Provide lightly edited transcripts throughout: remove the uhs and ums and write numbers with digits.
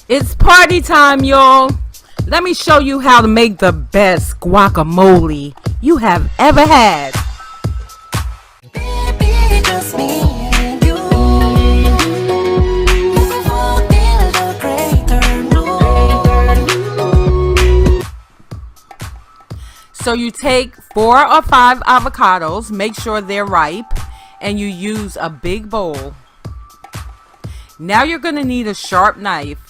It's party time, y'all. Let me show you how to make the best guacamole you have ever had. Baby, just me and you. Fulfill the greater blue. So you take 4 or 5 avocados, make sure they're ripe, and you use a big bowl. Now you're going to need a sharp knife.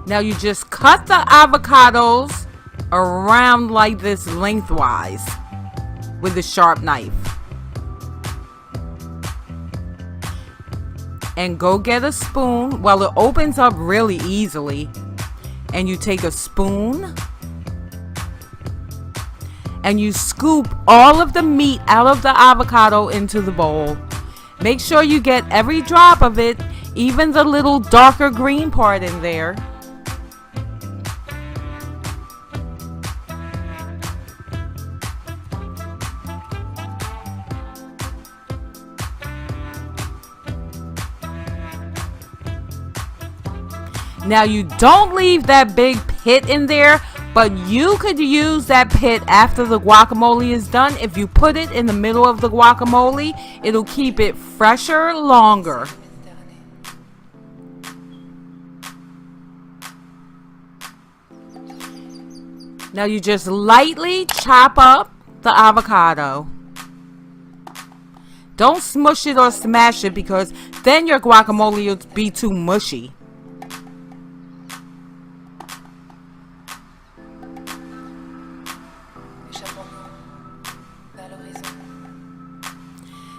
Now you just cut the avocados around like this lengthwise with a sharp knife. And go get a spoon. Well, it opens up really easily. And you take a spoon and you scoop all of the meat out of the avocado into the bowl. Make sure you get every drop of it, even the little darker green part in there. Now you don't leave that big pit in there, but you could use that pit after the guacamole is done. If you put it in the middle of the guacamole, it'll keep it fresher longer. Now you just lightly chop up the avocado. Don't smush it or smash it because then your guacamole will be too mushy.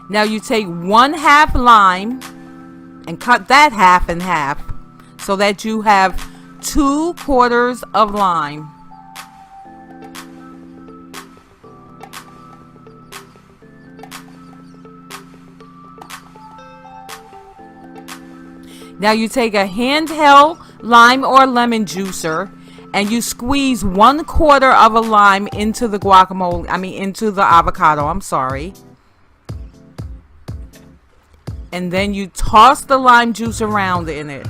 Now you take 1/2 lime and cut that half in half so that you have 2/4 of lime. Now you take a handheld lime or lemon juicer and you squeeze 1/4 of a lime into the into the avocado, I'm sorry. And then you toss the lime juice around in it.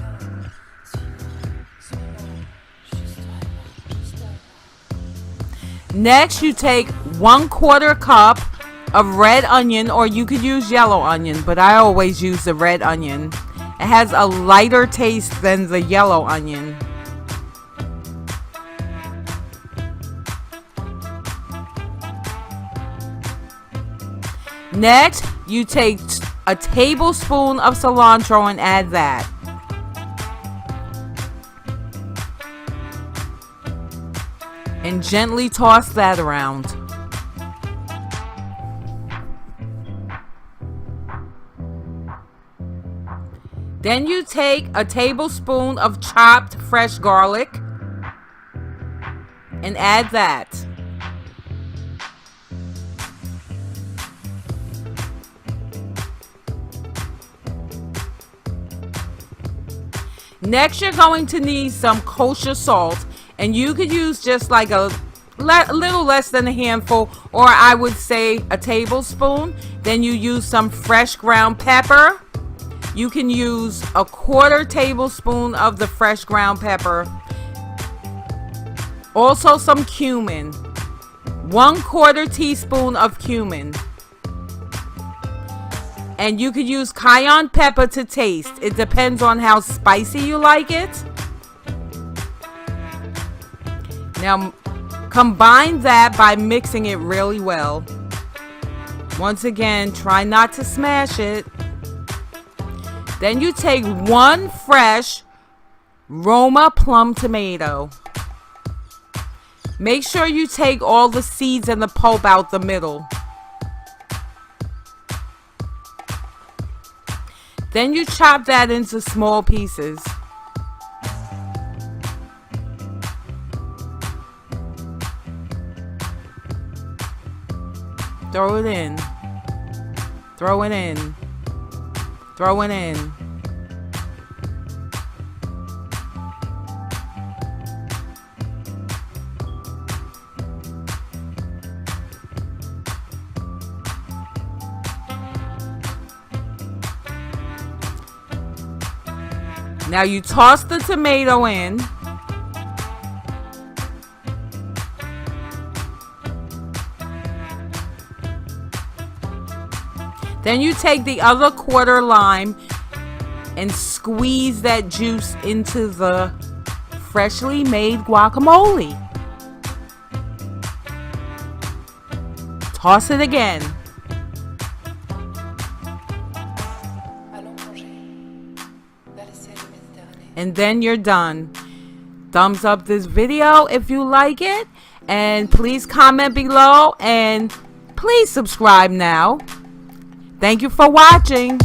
Next, you take 1/4 cup of red onion, or you could use yellow onion, but I always use the red onion. It has a lighter taste than the yellow onion. Next, you take a tablespoon of cilantro and add that. And gently toss that around. Then you take a tablespoon of chopped fresh garlic and add that. Next, you're going to need some kosher salt, and you could use just like a little less than a handful, or I would say a tablespoon. Then you use some fresh ground pepper. You can use a 1/4 tablespoon of the fresh ground pepper. Also some cumin. 1/4 teaspoon of cumin. And you could use cayenne pepper to taste. It depends on how spicy you like it. Now, combine that by mixing it really well. Once again, try not to smash it. Then you take 1 fresh Roma plum tomato. Make sure you take all the seeds and the pulp out the middle. Then you chop that into small pieces. Throw it in. Throw it in. Throw it in. Now you toss the tomato in. Then you take the other quarter lime and squeeze that juice into the freshly made guacamole. Toss it again. And then you're done. Thumbs up this video if you like it. And please comment below. And please subscribe now. Thank you for watching.